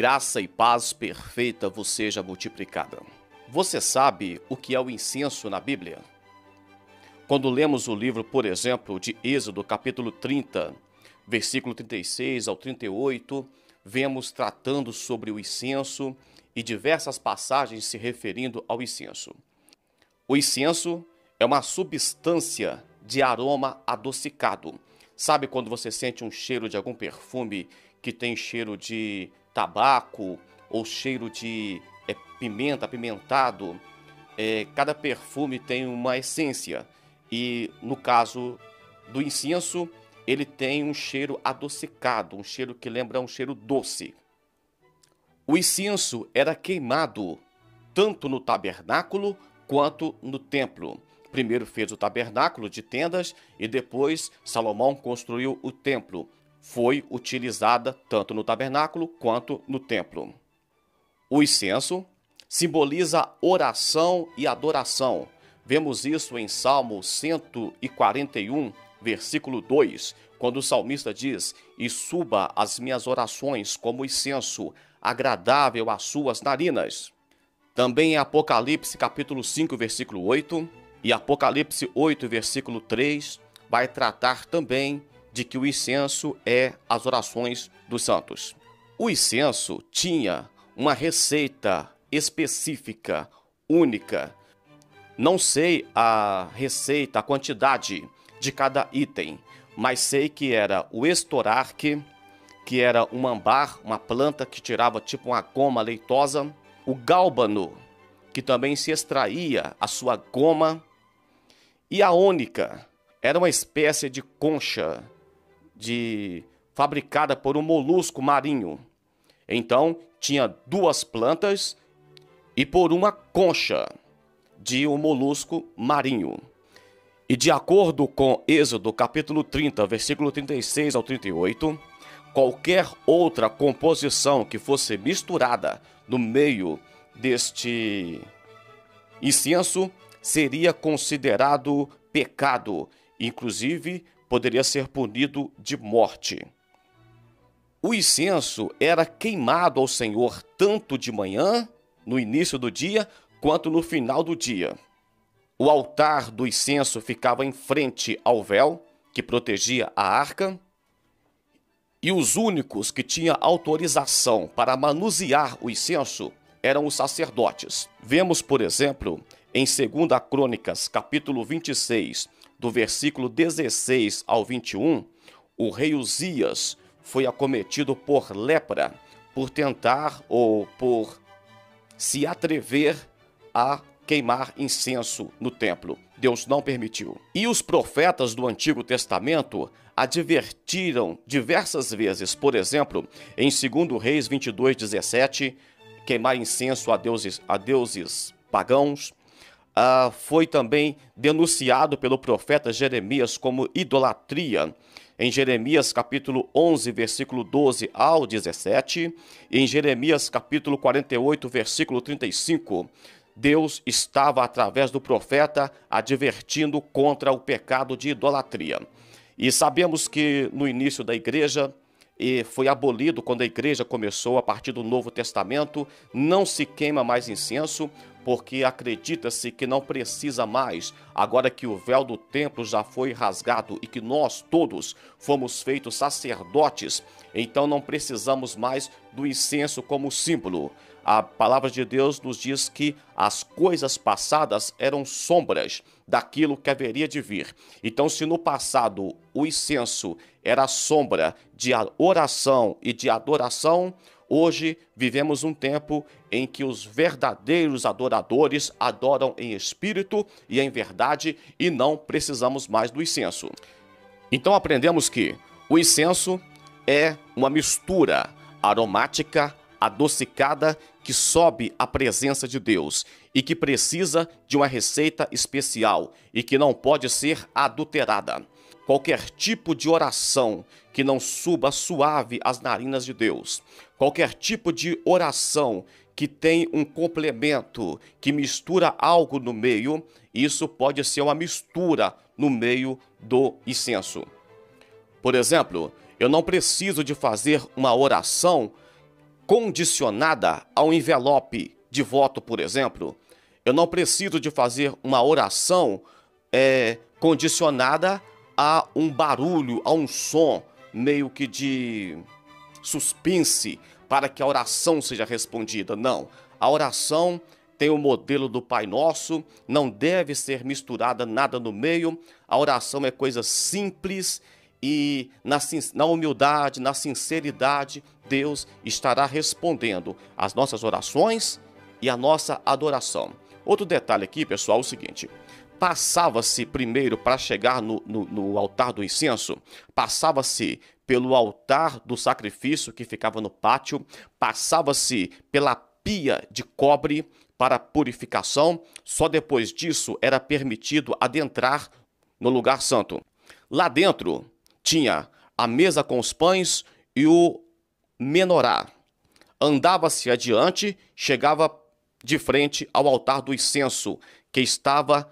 Graça e paz perfeita vos seja multiplicada. Você sabe o que é o incenso na Bíblia? Quando lemos o livro, por exemplo, de Êxodo, capítulo 30, versículo 36 ao 38, vemos tratando sobre o incenso e diversas passagens se referindo ao incenso. O incenso é uma substância de aroma adocicado. Sabe quando você sente um cheiro de algum perfume que tem cheiro de tabaco ou cheiro de pimenta, apimentado? Cada perfume tem uma essência e, no caso do incenso, ele tem um cheiro adocicado, um cheiro que lembra um cheiro doce. O incenso era queimado tanto no tabernáculo quanto no templo. Primeiro fez o tabernáculo de tendas e depois Salomão construiu o templo. Foi utilizada tanto no tabernáculo quanto no templo. O incenso simboliza oração e adoração. Vemos isso em Salmo 141, versículo 2, quando o salmista diz: "E suba as minhas orações como incenso, agradável às suas narinas." Também em Apocalipse capítulo 5, versículo 8, e Apocalipse 8, versículo 3, vai tratar também de que o incenso é as orações dos santos. O incenso tinha uma receita específica, única. Não sei a receita, a quantidade de cada item, mas sei que era o estorarque, que era um ambar, uma planta que tirava tipo uma goma leitosa, o gálbano, que também se extraía a sua goma, e a ônica, era uma espécie de concha fabricada por um molusco marinho. Então, tinha duas plantas e por uma concha de um molusco marinho. E de acordo com Êxodo, capítulo 30, versículo 36 ao 38, qualquer outra composição que fosse misturada no meio deste incenso seria considerado pecado, inclusive poderia ser punido de morte. O incenso era queimado ao Senhor tanto de manhã, no início do dia, quanto no final do dia. O altar do incenso ficava em frente ao véu, que protegia a arca, e os únicos que tinham autorização para manusear o incenso eram os sacerdotes. Vemos, por exemplo, em 2 Crônicas, capítulo 26, do versículo 16 ao 21, o rei Uzias foi acometido por lepra, por tentar ou por se atrever a queimar incenso no templo. Deus não permitiu. E os profetas do Antigo Testamento advertiram diversas vezes, por exemplo, em 2 Reis 22, 17, queimar incenso a deuses pagãos. Foi também denunciado pelo profeta Jeremias como idolatria, em Jeremias capítulo 11, versículo 12 ao 17, e em Jeremias capítulo 48, versículo 35, Deus estava, através do profeta, advertindo contra o pecado de idolatria. E sabemos que no início da igreja, e foi abolido quando a igreja começou a partir do Novo Testamento, não se queima mais incenso, porque acredita-se que não precisa mais, agora que o véu do templo já foi rasgado e que nós todos fomos feitos sacerdotes, então não precisamos mais do incenso como símbolo. A palavra de Deus nos diz que as coisas passadas eram sombras daquilo que haveria de vir. Então, se no passado o incenso era sombra de oração e de adoração, hoje vivemos um tempo em que os verdadeiros adoradores adoram em espírito e em verdade e não precisamos mais do incenso. Então aprendemos que o incenso é uma mistura aromática, adocicada, que sobe à presença de Deus e que precisa de uma receita especial e que não pode ser adulterada. Qualquer tipo de oração que não suba suave às narinas de Deus, qualquer tipo de oração que tem um complemento, que mistura algo no meio, isso pode ser uma mistura no meio do incenso. Por exemplo, eu não preciso de fazer uma oração condicionada a um envelope de voto, por exemplo. Eu não preciso de fazer uma oração condicionada a um barulho, a um som meio que de suspense para que a oração seja respondida. Não, a oração tem o modelo do Pai Nosso, não deve ser misturada nada no meio. A oração é coisa simples e na humildade, na sinceridade, Deus estará respondendo às nossas orações e à nossa adoração. Outro detalhe aqui, pessoal, é o seguinte: passava-se primeiro para chegar no altar do incenso, passava-se pelo altar do sacrifício que ficava no pátio, passava-se pela pia de cobre para purificação, só depois disso era permitido adentrar no lugar santo. Lá dentro tinha a mesa com os pães e o menorá. Andava-se adiante, chegava de frente ao altar do incenso, que estava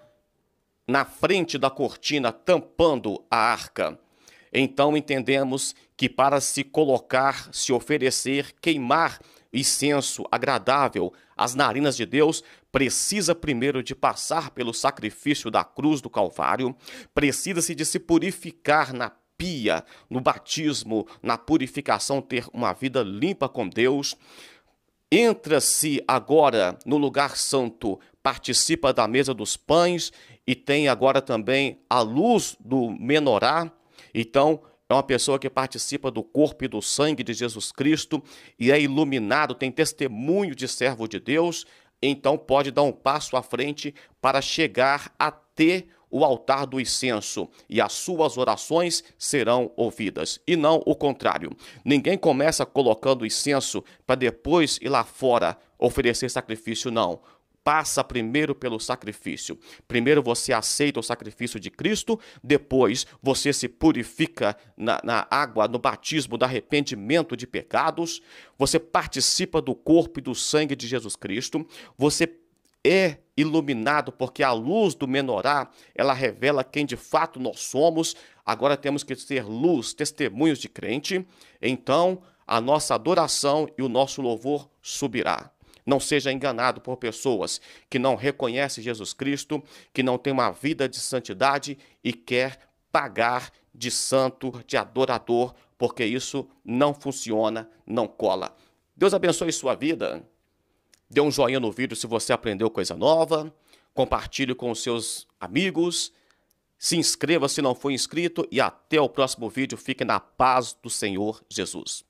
na frente da cortina, tampando a arca. Então entendemos que para se colocar, se oferecer, queimar incenso agradável às narinas de Deus, precisa primeiro de passar pelo sacrifício da cruz do Calvário, precisa-se de se purificar na pia, no batismo, na purificação, ter uma vida limpa com Deus. Entra-se agora no lugar santo, participa da mesa dos pães e tem agora também a luz do menorá. Então, é uma pessoa que participa do corpo e do sangue de Jesus Cristo e é iluminado, tem testemunho de servo de Deus, então pode dar um passo à frente para chegar até o altar do incenso e as suas orações serão ouvidas, e não o contrário. Ninguém começa colocando incenso para depois ir lá fora oferecer sacrifício, não. Passa primeiro pelo sacrifício. Primeiro você aceita o sacrifício de Cristo, depois você se purifica na água, no batismo do arrependimento de pecados, você participa do corpo e do sangue de Jesus Cristo, você é iluminado porque a luz do menorá, ela revela quem de fato nós somos. Agora temos que ser luz, testemunhos de crente, então a nossa adoração e o nosso louvor subirá. Não seja enganado por pessoas que não reconhecem Jesus Cristo, que não têm uma vida de santidade e quer pagar de santo, de adorador, porque isso não funciona, não cola. Deus abençoe sua vida. Dê um joinha no vídeo se você aprendeu coisa nova. Compartilhe com os seus amigos. Se inscreva se não for inscrito e até o próximo vídeo. Fique na paz do Senhor Jesus.